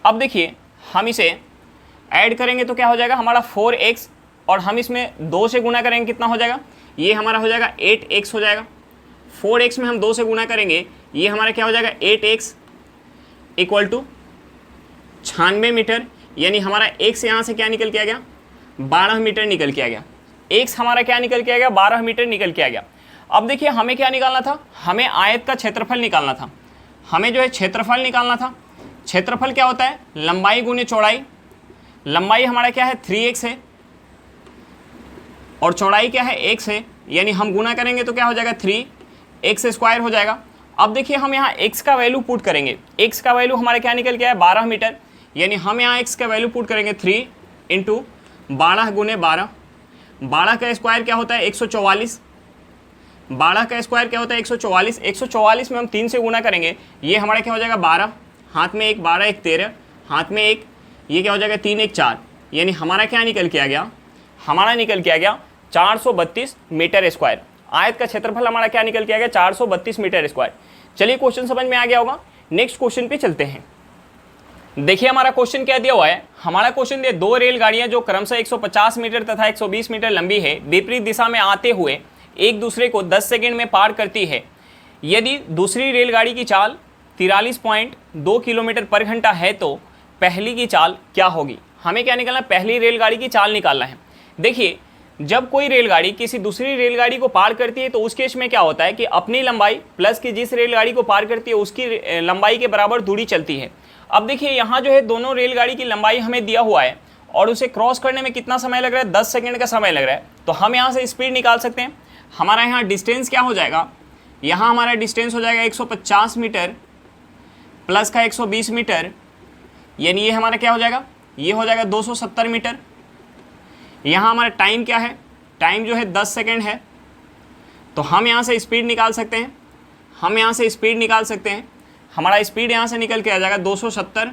अब देखिए हम इसे ऐड करेंगे तो क्या हो जाएगा हमारा 4x, और हम इसमें 2 से गुना करेंगे कितना हो जाएगा, ये हमारा हो जाएगा 8x हो जाएगा। 4x में हम 2 से गुना करेंगे, ये हमारा क्या हो जाएगा 8x इक्वल टू 96 मीटर, यानी हमारा x यहाँ से क्या निकल के आ गया 12 मीटर निकल के आ गया, x हमारा क्या निकल के आ गया 12 मीटर निकल के आ गया। अब देखिए हमें क्या निकालना था, हमें आयत का क्षेत्रफल निकालना था, हमें जो है क्षेत्रफल निकालना था। क्षेत्रफल क्या होता है लंबाई गुने चौड़ाई, लंबाई हमारा क्या है 3x है और चौड़ाई क्या है x है, यानी हम गुना करेंगे तो क्या हो जाएगा 3x स्क्वायर हो जाएगा। अब देखिए हम यहाँ x का वैल्यू पुट करेंगे, x का वैल्यू हमारा क्या निकल के आया 12 मीटर, यानी हम यहाँ x का वैल्यू पुट करेंगे 3 इंटू 12 गुने 12 12 का स्क्वायर क्या होता है 144, 12 का स्क्वायर क्या होता है 144, 144 में हम 3 से गुना करेंगे, ये हमारा क्या हो जाएगा 12, हाथ में एक 12 एक 13, हाथ में एक, ये क्या हो जाएगा 3 एक 4, यानी हमारा क्या निकल के आ गया, हमारा निकल के आ गया 432 मीटर स्क्वायर। आयत का क्षेत्रफल हमारा क्या निकल के आ गया 432 मीटर स्क्वायर। चलिए क्वेश्चन समझ में आ गया होगा, नेक्स्ट क्वेश्चन पे चलते हैं। देखिए हमारा क्वेश्चन क्या दिया हुआ है, हमारा क्वेश्चन दिया 2 रेलगाड़ियां जो क्रमशः 150 मीटर तथा 120 मीटर लंबी है, विपरीत दिशा में आते हुए एक दूसरे को 10 सेकंड में पार करती है। यदि दूसरी रेलगाड़ी की चाल 43.2 किलोमीटर पर घंटा है तो पहली की चाल क्या होगी। हमें क्या निकालना है, पहली रेलगाड़ी की चाल निकालना है। देखिए जब कोई रेलगाड़ी किसी दूसरी रेलगाड़ी को पार करती है तो उस केस में क्या होता है कि अपनी लंबाई प्लस की जिस रेलगाड़ी को पार करती है उसकी लंबाई के बराबर दूरी चलती है। अब देखिए यहाँ जो है दोनों रेलगाड़ी की लंबाई हमें दिया हुआ है और उसे क्रॉस करने में कितना समय लग रहा है, 10 सेकंड का समय लग रहा है। तो हम यहाँ से स्पीड निकाल सकते हैं। हमारा यहाँ डिस्टेंस क्या हो जाएगा, यहाँ हमारा डिस्टेंस हो जाएगा 150 मीटर प्लस का 120 मीटर, यानी ये हमारा क्या हो जाएगा, ये हो जाएगा 270 मीटर। यहाँ हमारा टाइम क्या है, टाइम जो है 10 सेकंड है। तो हम यहाँ से स्पीड निकाल सकते हैं, हम यहाँ से स्पीड निकाल सकते हैं। हमारा स्पीड यहाँ से निकल के आ जाएगा 270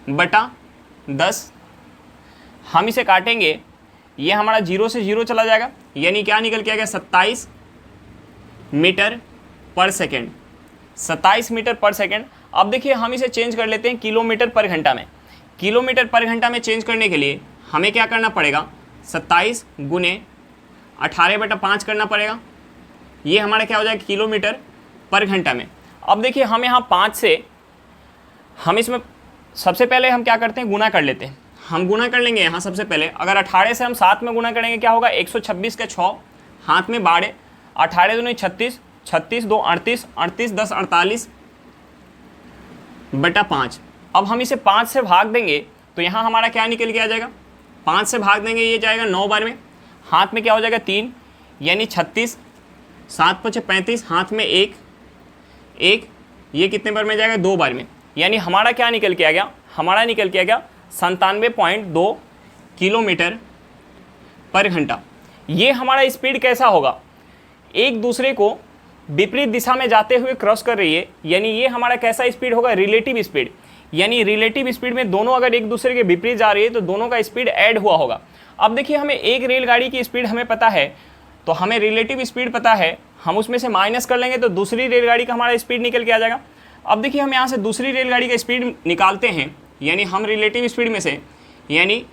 बटा 10। हम इसे काटेंगे, ये हमारा 0 से 0 चला जाएगा, यानी क्या निकल के आ गया 27 मीटर पर सेकेंड, 27 मीटर पर सेकेंड। अब देखिए हम इसे चेंज कर लेते हैं किलोमीटर पर घंटा में। किलोमीटर पर घंटा में चेंज करने के लिए हमें क्या करना पड़ेगा, 27 गुने 18/5 करना पड़ेगा। ये हमारा क्या हो जाएगा किलोमीटर पर घंटा में। अब देखिए हम यहाँ 5 से, हम इसमें सबसे पहले हम क्या करते हैं, गुना कर लेते हैं। हम गुना कर लेंगे यहाँ सबसे पहले, अगर 18 से हम 7 में गुना करेंगे क्या होगा, 126 का 6, हाथ में 12, 18 दूनी 36, 36 2 38, 38 10 48 बटा 5। अब हम इसे 5 से भाग देंगे तो यहाँ हमारा क्या निकल के आ जाएगा, 5 से भाग देंगे ये जाएगा 9 बार में, हाथ में क्या हो जाएगा 3, यानी 36, 7 5 35, हाथ में 1 1, ये कितने बार में जाएगा 2 बार में, यानी हमारा क्या निकल के आ गया, हमारा निकल के आ गया 97.2 किलोमीटर पर घंटा। ये हमारा स्पीड कैसा होगा, एक दूसरे को विपरीत दिशा में जाते हुए क्रॉस कर रही है, यानी ये हमारा कैसा स्पीड होगा, रिलेटिव स्पीड। यानी रिलेटिव स्पीड में दोनों अगर एक दूसरे के विपरीत जा रही है तो दोनों का स्पीड ऐड हुआ होगा। अब देखिए हमें एक रेलगाड़ी की स्पीड हमें पता है, तो हमें रिलेटिव स्पीड पता है, हम उसमें से माइनस कर लेंगे तो दूसरी रेलगाड़ी का हमारा स्पीड निकल के आ जाएगा। अब देखिए हम यहाँ से दूसरी रेलगाड़ी का स्पीड निकालते हैं, यानी हम रिलेटिव स्पीड में से, यानी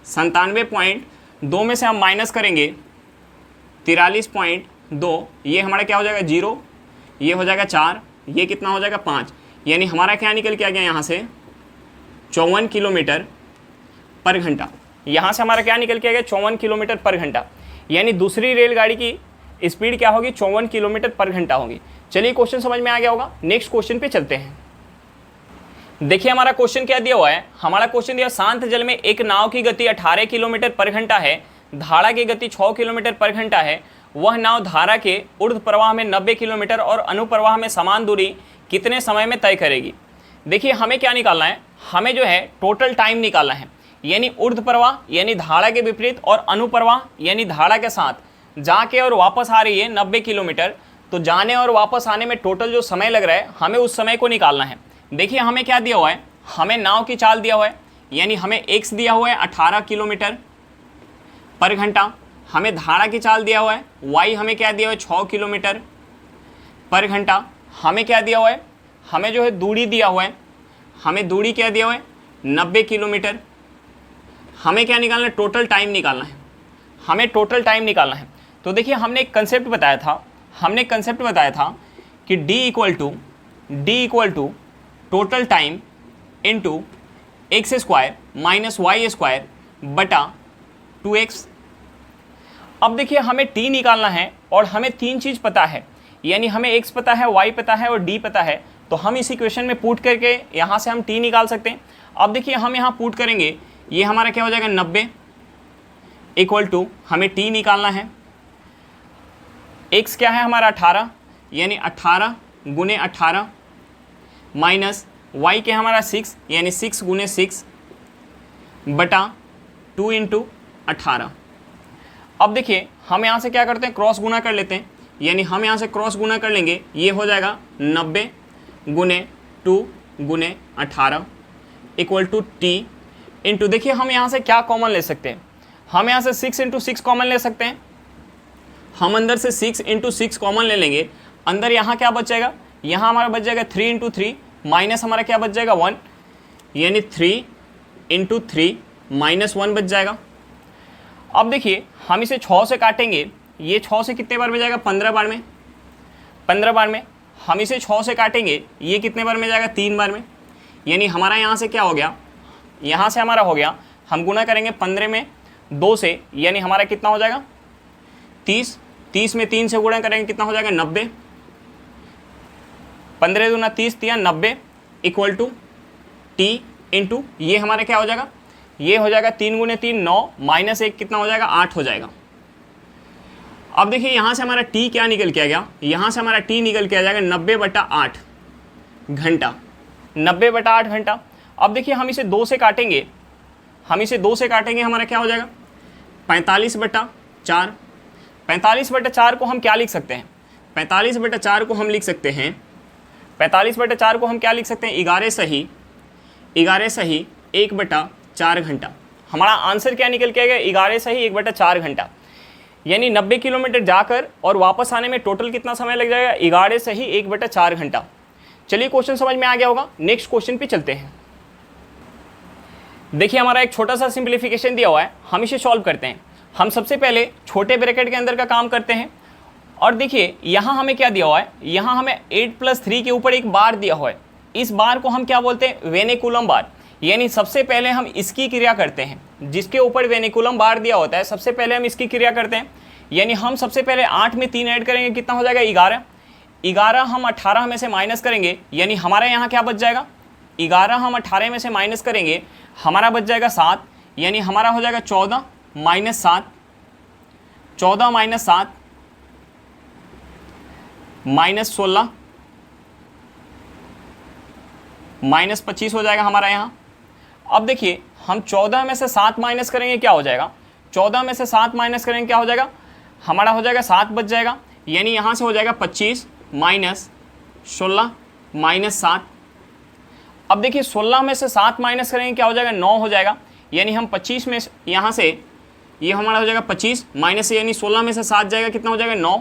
97.2 में से हम माइनस करेंगे 43.2, ये हमारा क्या हो जाएगा 0, ये हो जाएगा 4, ये कितना हो जाएगा 5, यानी हमारा क्या निकल के आ गया यहाँ से 54 किलोमीटर पर घंटा। यहाँ से हमारा क्या निकल के आ गया 54 किलोमीटर पर घंटा, यानी दूसरी रेलगाड़ी की स्पीड क्या होगी 54 किलोमीटर पर घंटा होगी। चलिए क्वेश्चन समझ में आ गया होगा, नेक्स्ट क्वेश्चन पे चलते हैं। देखिए हमारा क्वेश्चन क्या दिया हुआ है, हमारा क्वेश्चन दिया शांत जल में एक नाव की गति 18 किलोमीटर पर घंटा है, धारा की गति 6 किलोमीटर पर घंटा है। वह नाव धारा के ऊर्ध्व प्रवाह में 90 किलोमीटर और अनुप्रवाह में समान दूरी कितने समय में तय करेगी। देखिए हमें क्या निकालना है, हमें जो है टोटल टाइम निकालना है, यानी ऊर्ध्व प्रवाह यानी धारा के विपरीत और अनुप्रवाह यानी धारा के साथ जाके और वापस आ रही है 90 किलोमीटर, तो जाने और वापस आने में टोटल जो समय लग रहा है हमें उस समय को निकालना है। देखिए हमें क्या दिया हुआ है, हमें नाव की चाल दिया हुआ है, यानी हमें x दिया हुआ है 18 किलोमीटर पर घंटा, हमें धारा की चाल दिया हुआ है, y हमें क्या दिया हुआ है 6 किलोमीटर पर घंटा, हमें क्या दिया हुआ है, हमें जो है दूरी दिया हुआ है, हमें दूरी क्या दिया हुआ है 90 किलोमीटर। हमें क्या निकालना है, टोटल टाइम निकालना है, हमें टोटल टाइम निकालना है। तो देखिए हमने एक कंसेप्ट बताया था, हमने एक कंसेप्ट बताया था कि D equal to total time into x square minus y square बटा 2x। अब देखिए हमें t निकालना है और हमें 3 चीज़ पता है, यानी हमें x पता है, y पता है और d पता है। तो हम इस इक्वेशन में पुट करके यहाँ से हम t निकाल सकते हैं। अब देखिए हम यहाँ पुट करेंगे, ये हमारा क्या हो जाएगा 90 इक्वल टू हमें t निकालना है, x क्या है हमारा 18, यानी 18 गुने 18 माइनस y के हमारा 6, यानी 6 गुने 6 बटा 2 इंटू 18। अब देखिए हम यहाँ से क्या करते हैं, क्रॉस गुना कर लेते हैं, यानी हम यहाँ से क्रॉस गुना कर लेंगे, ये हो जाएगा 90 गुने 2 गुने 18 इक्वल टू टी इंटू, देखिए हम यहाँ से क्या कॉमन ले सकते हैं, हम यहाँ से 6 इंटू 6 कॉमन ले सकते हैं, हम अंदर से 6 इंटू 6 कॉमन ले लेंगे, अंदर यहाँ क्या बच जाएगा, यहाँ हमारा बच जाएगा 3 इंटू 3 माइनस हमारा क्या बच जाएगा 1, यानी 3 इंटू 3 माइनस 1 बच जाएगा। अब देखिए हम इसे 6 से काटेंगे, ये 6 से कितने बार में जाएगा, 15 बार में, 15 बार में। हम इसे 6 से काटेंगे, ये कितने बार में जाएगा, 3 बार में, यानी हमारा यहाँ से क्या हो गया, यहाँ से हमारा हो गया, हम गुना करेंगे 15 में 2 से, यानी हमारा कितना हो जाएगा 30, 30 में 3 से गुणा करेंगे कितना हो जाएगा 90, 15 दूना 30 दिया 90 इक्वल टू टी इंटू, ये हमारा क्या हो जाएगा, ये हो जाएगा 3 गुने 3 9 माइनस 1 कितना हो जाएगा 8 हो जाएगा। अब देखिए यहाँ से हमारा टी क्या निकल के आ गया, यहाँ से हमारा टी निकल के आ जाएगा 90/8 घंटा, 90/8 घंटा। अब देखिए हम इसे 2 से काटेंगे, हम इसे 2 से काटेंगे, हमारा क्या हो जाएगा 45/4, 45/4 को हम क्या लिख सकते हैं, 45/4 को हम लिख सकते हैं, 45/4 को हम क्या लिख सकते हैं, 11 सही 1/4 घंटा। हमारा आंसर क्या निकल के आएगा, 11 सही 1/4 घंटा, यानी 90 किलोमीटर जाकर और वापस आने में टोटल कितना समय लग जाएगा, 11 सही 1/4 घंटा। चलिए क्वेश्चन समझ में आ गया होगा, नेक्स्ट क्वेश्चन पे चलते हैं। देखिए हमारा एक छोटा सा सिंप्लीफिकेशन दिया हुआ है, हम इसे सॉल्व करते हैं। हम सबसे पहले छोटे ब्रैकेट के अंदर का काम करते हैं, और देखिए यहाँ हमें क्या दिया हुआ है, यहाँ हमें 8 + 3 के ऊपर एक बार दिया हुआ है, इस बार को हम क्या बोलते हैं, वेनिकुलम बार, यानी सबसे पहले हम इसकी क्रिया करते हैं, जिसके ऊपर वेनिकुलम बार दिया होता है सबसे पहले हम इसकी क्रिया करते हैं, यानी हम सबसे पहले 8 में 3 ऐड करेंगे कितना हो जाएगा 11, 11 हम 18 में से माइनस करेंगे, यानी हमारे यहाँ क्या बच जाएगा, 11 हम 18 में से माइनस करेंगे, हमारा बच जाएगा 7, यानी हमारा हो जाएगा 14 माइनस 7, 14 माइनस 7 माइनस 16 माइनस 25 हो जाएगा हमारा यहाँ। अब देखिए हम 14 में से 7 माइनस करेंगे क्या हो जाएगा, 14 में से 7 माइनस करेंगे क्या हो जाएगा, हमारा हो जाएगा 7 बच जाएगा, यानी यहाँ से हो जाएगा 25 माइनस 16 माइनस 7। अब देखिए 16 में से 7 माइनस करेंगे क्या हो जाएगा, 9 हो जाएगा, यानी हम 25 में यहाँ से ये हमारा हो जाएगा 25 माइनस, यानी 16 में से 7 जाएगा कितना हो जाएगा 9।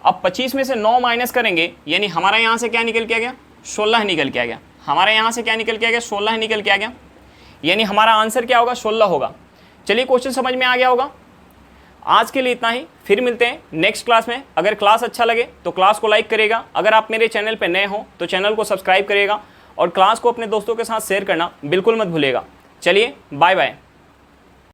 अब 25 में से 9 माइनस करेंगे, यानी हमारा यहाँ से क्या निकल के आ गया, 16 निकल के आ गया, हमारे यहाँ से क्या निकल के आ गया, 16 निकल के आ गया, यानी हमारा आंसर क्या होगा, 16 होगा। चलिए क्वेश्चन समझ में आ गया होगा। आज के लिए इतना ही, फिर मिलते हैं नेक्स्ट क्लास में। अगर क्लास अच्छा लगे तो क्लास को लाइक करिएगा, अगर आप मेरे चैनल पर नए हो तो चैनल को सब्सक्राइब करिएगा, और क्लास को अपने दोस्तों के साथ शेयर करना बिल्कुल मत भूलिएगा। चलिए बाय बाय।